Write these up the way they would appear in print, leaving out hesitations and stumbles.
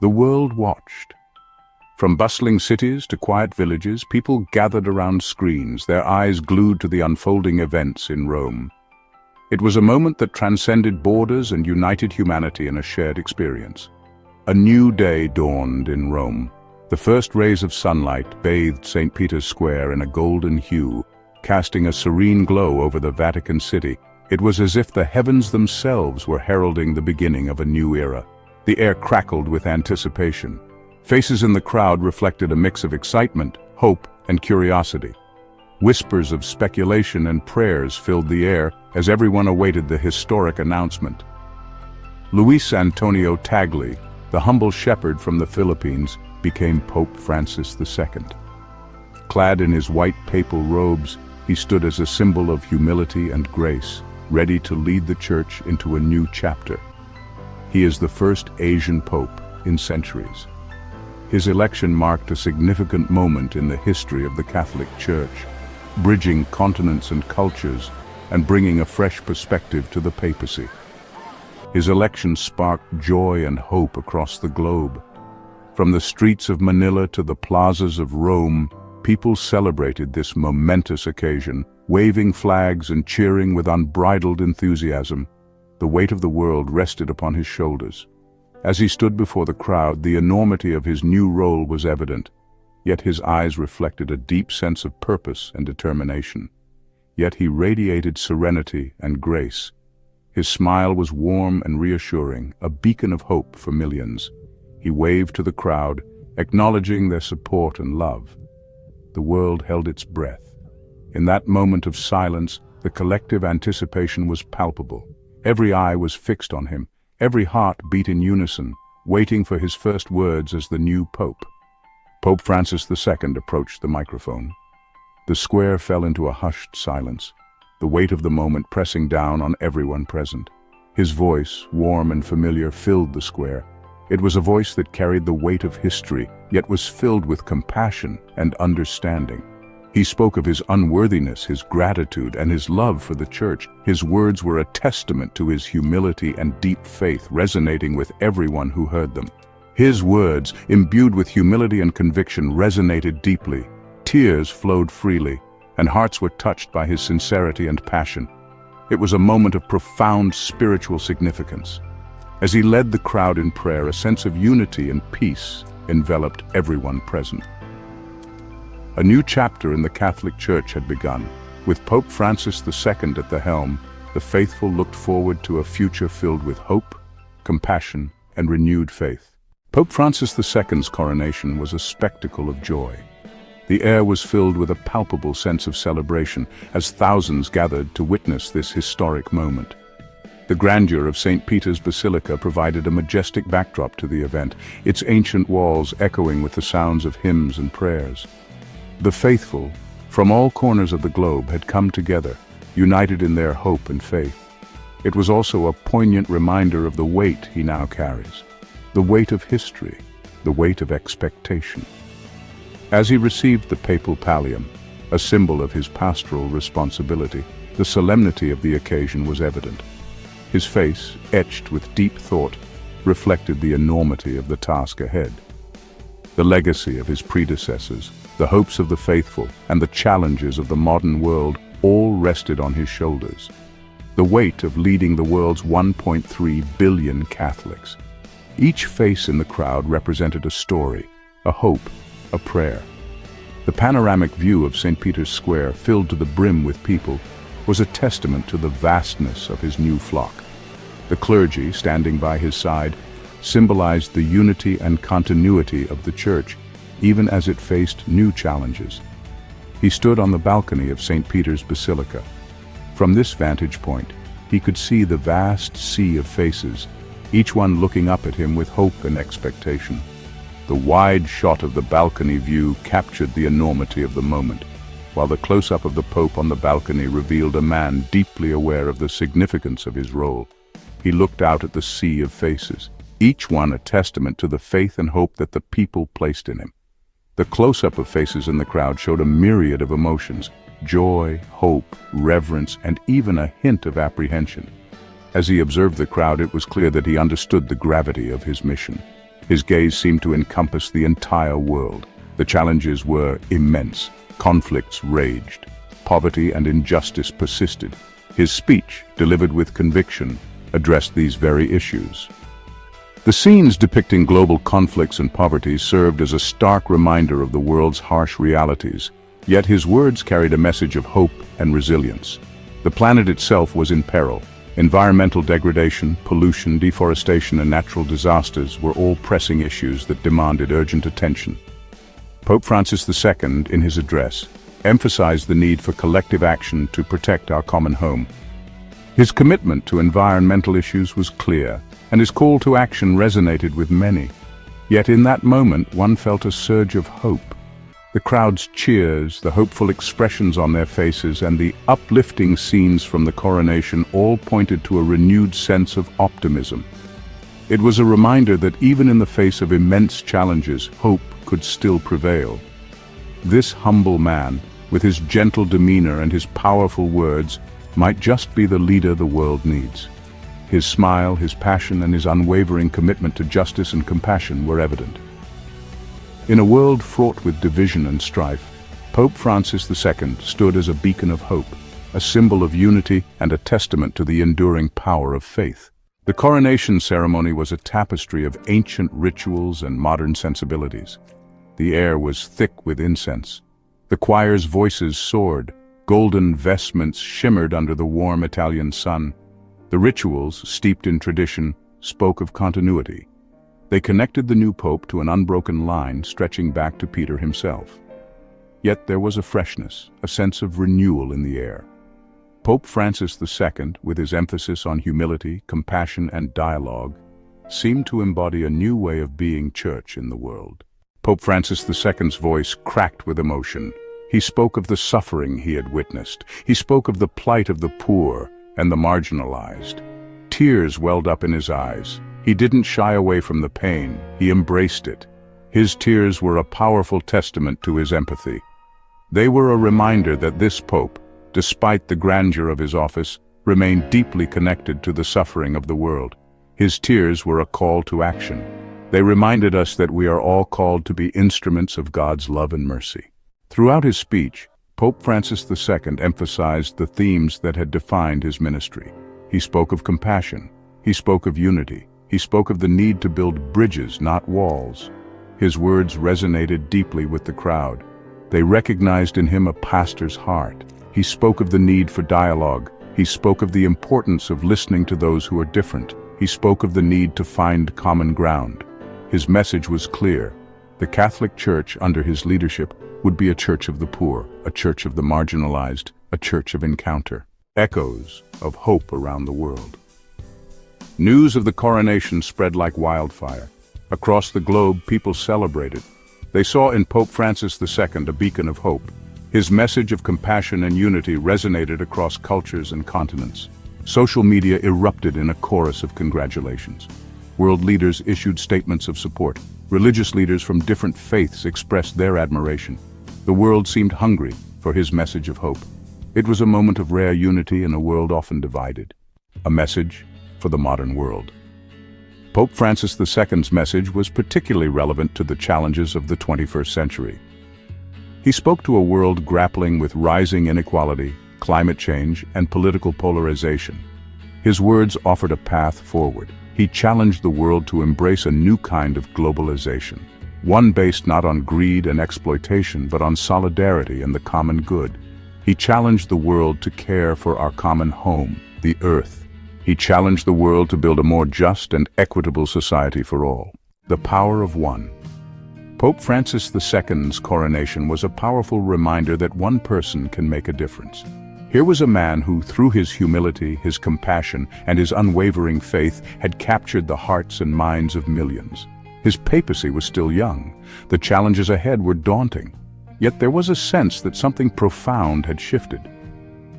The world watched. From bustling cities to quiet villages, people gathered around screens, their eyes glued to the unfolding events in Rome. It was a moment that transcended borders and united humanity in a shared experience. A new day dawned in Rome. The first rays of sunlight bathed St. Peter's Square in a golden hue, casting a serene glow over the Vatican City. It was as if the heavens themselves were heralding the beginning of a new era. The air crackled with anticipation. Faces in the crowd reflected a mix of excitement, hope, and curiosity. Whispers of speculation and prayers filled the air as everyone awaited the historic announcement. Luis Antonio Tagle, the humble shepherd from the Philippines, became Pope Francis II. Clad in his white papal robes, he stood as a symbol of humility and grace, ready to lead the Church into a new chapter. He is the first Asian pope in centuries. His election marked a significant moment in the history of the Catholic Church, bridging continents and cultures and bringing a fresh perspective to the papacy. His election sparked joy and hope across the globe. From the streets of Manila to the plazas of Rome, people celebrated this momentous occasion, waving flags and cheering with unbridled enthusiasm. The weight of the world rested upon his shoulders. As he stood before the crowd, the enormity of his new role was evident, yet his eyes reflected a deep sense of purpose and determination. Yet he radiated serenity and grace. His smile was warm and reassuring, a beacon of hope for millions. He waved to the crowd, acknowledging their support and love. The world held its breath. In that moment of silence, the collective anticipation was palpable. Every eye was fixed on him, every heart beat in unison, waiting for his first words as the new pope. Pope Francis II approached the microphone. The square fell into a hushed silence, the weight of the moment pressing down on everyone present. His voice, warm and familiar, filled the square. It was a voice that carried the weight of history, yet was filled with compassion and understanding. He spoke of his unworthiness, his gratitude, and his love for the Church. His words were a testament to his humility and deep faith, resonating with everyone who heard them. His words, imbued with humility and conviction, resonated deeply. Tears flowed freely, and hearts were touched by his sincerity and passion. It was a moment of profound spiritual significance. As he led the crowd in prayer, a sense of unity and peace enveloped everyone present. A new chapter in the Catholic Church had begun. With Pope Francis II at the helm, the faithful looked forward to a future filled with hope, compassion, and renewed faith. Pope Francis II's coronation was a spectacle of joy. The air was filled with a palpable sense of celebration as thousands gathered to witness this historic moment. The grandeur of St. Peter's Basilica provided a majestic backdrop to the event, its ancient walls echoing with the sounds of hymns and prayers. The faithful, from all corners of the globe, had come together, united in their hope and faith. It was also a poignant reminder of the weight he now carries, the weight of history, the weight of expectation. As he received the papal pallium, a symbol of his pastoral responsibility, the solemnity of the occasion was evident. His face, etched with deep thought, reflected the enormity of the task ahead. The legacy of his predecessors, the hopes of the faithful, and the challenges of the modern world all rested on his shoulders. The weight of leading the world's 1.3 billion Catholics. Each face in the crowd represented a story, a hope, a prayer. The panoramic view of St. Peter's Square, filled to the brim with people, was a testament to the vastness of his new flock. The clergy, standing by his side, symbolized the unity and continuity of the Church, even as it faced new challenges. He stood on the balcony of St. Peter's Basilica. From this vantage point, he could see the vast sea of faces, each one looking up at him with hope and expectation. The wide shot of the balcony view captured the enormity of the moment, while the close-up of the Pope on the balcony revealed a man deeply aware of the significance of his role. He looked out at the sea of faces, each one a testament to the faith and hope that the people placed in him. The close-up of faces in the crowd showed a myriad of emotions: joy, hope, reverence, and even a hint of apprehension. As he observed the crowd, it was clear that he understood the gravity of his mission. His gaze seemed to encompass the entire world. The challenges were immense. Conflicts raged. Poverty and injustice persisted. His speech, delivered with conviction, addressed these very issues. The scenes depicting global conflicts and poverty served as a stark reminder of the world's harsh realities, yet his words carried a message of hope and resilience. The planet itself was in peril. Environmental degradation, pollution, deforestation, and natural disasters were all pressing issues that demanded urgent attention. Pope Francis II, in his address, emphasized the need for collective action to protect our common home. His commitment to environmental issues was clear, and his call to action resonated with many. Yet in that moment, one felt a surge of hope. The crowd's cheers, the hopeful expressions on their faces, and the uplifting scenes from the coronation all pointed to a renewed sense of optimism. It was a reminder that even in the face of immense challenges, hope could still prevail. This humble man, with his gentle demeanor and his powerful words, might just be the leader the world needs. His smile, his passion, and his unwavering commitment to justice and compassion were evident. In a world fraught with division and strife, Pope Francis II stood as a beacon of hope, a symbol of unity and a testament to the enduring power of faith. The coronation ceremony was a tapestry of ancient rituals and modern sensibilities. The air was thick with incense. The choir's voices soared. Golden vestments shimmered under the warm Italian sun. The rituals, steeped in tradition, spoke of continuity. They connected the new pope to an unbroken line stretching back to Peter himself. Yet there was a freshness, a sense of renewal in the air. Pope Francis II, with his emphasis on humility, compassion, and dialogue, seemed to embody a new way of being church in the world. Pope Francis II's voice cracked with emotion. He spoke of the suffering he had witnessed. He spoke of the plight of the poor and the marginalized. Tears welled up in his eyes. He didn't shy away from the pain. He embraced it. His tears were a powerful testament to his empathy. They were a reminder that this pope, despite the grandeur of his office, remained deeply connected to the suffering of the world. His tears were a call to action. They reminded us that we are all called to be instruments of God's love and mercy. Throughout his speech, Pope Francis II emphasized the themes that had defined his ministry. He spoke of compassion. He spoke of unity. He spoke of the need to build bridges, not walls. His words resonated deeply with the crowd. They recognized in him a pastor's heart. He spoke of the need for dialogue. He spoke of the importance of listening to those who are different. He spoke of the need to find common ground. His message was clear. The Catholic Church, under his leadership, would be a church of the poor, a church of the marginalized, a church of encounter. Echoes of hope around the world. News of the coronation spread like wildfire. Across the globe, people celebrated. They saw in Pope Francis II a beacon of hope. His message of compassion and unity resonated across cultures and continents. Social media erupted in a chorus of congratulations. World leaders issued statements of support. Religious leaders from different faiths expressed their admiration. The world seemed hungry for his message of hope. It was a moment of rare unity in a world often divided. A message for the modern world. Pope Francis II's message was particularly relevant to the challenges of the 21st century. He spoke to a world grappling with rising inequality, climate change, and political polarization. His words offered a path forward. He challenged the world to embrace a new kind of globalization, one based not on greed and exploitation, but on solidarity and the common good. He challenged the world to care for our common home, the earth. He challenged the world to build a more just and equitable society for all. The power of one. Pope Francis II's coronation was a powerful reminder that one person can make a difference. Here was a man who, through his humility, his compassion, and his unwavering faith, had captured the hearts and minds of millions. His papacy was still young. The challenges ahead were daunting. Yet there was a sense that something profound had shifted.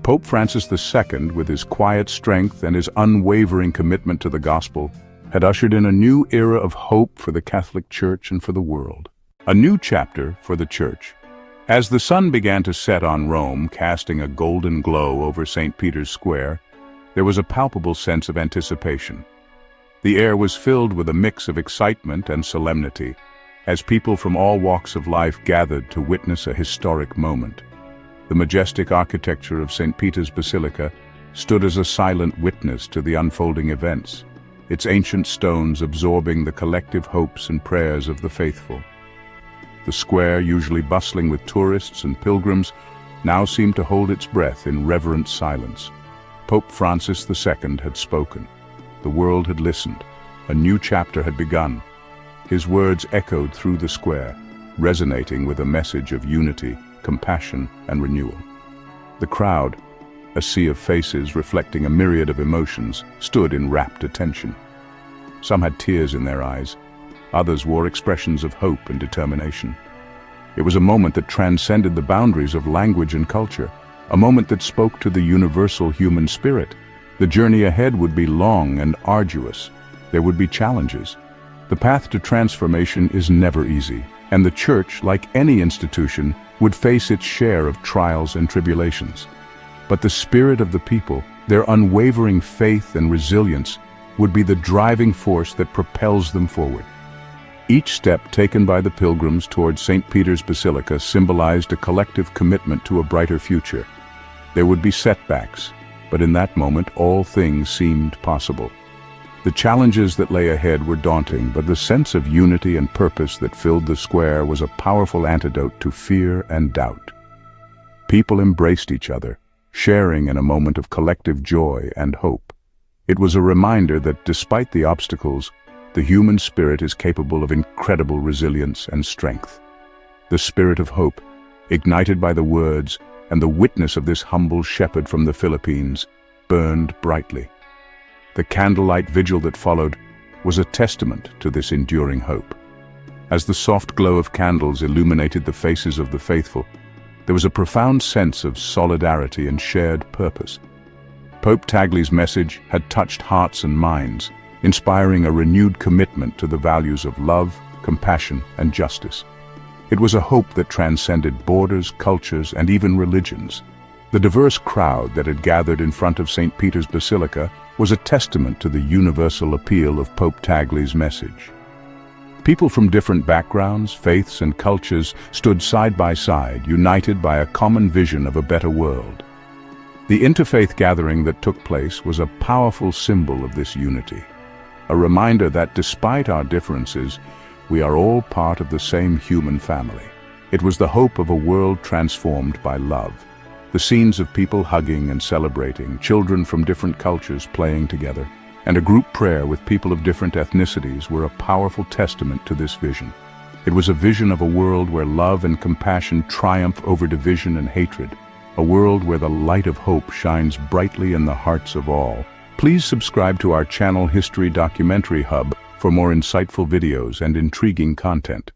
Pope Francis II, with his quiet strength and his unwavering commitment to the gospel, had ushered in a new era of hope for the Catholic Church and for the world. A new chapter for the Church. As the sun began to set on Rome, casting a golden glow over St. Peter's Square, there was a palpable sense of anticipation. The air was filled with a mix of excitement and solemnity, as people from all walks of life gathered to witness a historic moment. The majestic architecture of St. Peter's Basilica stood as a silent witness to the unfolding events, its ancient stones absorbing the collective hopes and prayers of the faithful. The square, usually bustling with tourists and pilgrims, now seemed to hold its breath in reverent silence. Pope Francis II had spoken. The world had listened. A new chapter had begun. His words echoed through the square, resonating with a message of unity, compassion, and renewal. The crowd, a sea of faces reflecting a myriad of emotions, stood in rapt attention. Some had tears in their eyes. Others wore expressions of hope and determination. It was a moment that transcended the boundaries of language and culture, a moment that spoke to the universal human spirit. The journey ahead would be long and arduous. There would be challenges. The path to transformation is never easy, and the Church, like any institution, would face its share of trials and tribulations. But the spirit of the people, their unwavering faith and resilience, would be the driving force that propels them forward. Each step taken by the pilgrims towards St. Peter's Basilica symbolized a collective commitment to a brighter future. There would be setbacks, but in that moment all things seemed possible. The challenges that lay ahead were daunting, but the sense of unity and purpose that filled the square was a powerful antidote to fear and doubt. People embraced each other, sharing in a moment of collective joy and hope. It was a reminder that despite the obstacles, the human spirit is capable of incredible resilience and strength. The spirit of hope, ignited by the words and the witness of this humble shepherd from the Philippines, burned brightly. The candlelight vigil that followed was a testament to this enduring hope. As the soft glow of candles illuminated the faces of the faithful, there was a profound sense of solidarity and shared purpose. Pope Tagle's message had touched hearts and minds, inspiring a renewed commitment to the values of love, compassion, and justice. It was a hope that transcended borders, cultures, and even religions. The diverse crowd that had gathered in front of St. Peter's Basilica was a testament to the universal appeal of Pope Tagle's message. People from different backgrounds, faiths, and cultures stood side by side, united by a common vision of a better world. The interfaith gathering that took place was a powerful symbol of this unity, a reminder that despite our differences, we are all part of the same human family. It was the hope of a world transformed by love. The scenes of people hugging and celebrating, children from different cultures playing together, and a group prayer with people of different ethnicities were a powerful testament to this vision. It was a vision of a world where love and compassion triumph over division and hatred, a world where the light of hope shines brightly in the hearts of all. Please subscribe to our channel History Documentary Hub for more insightful videos and intriguing content.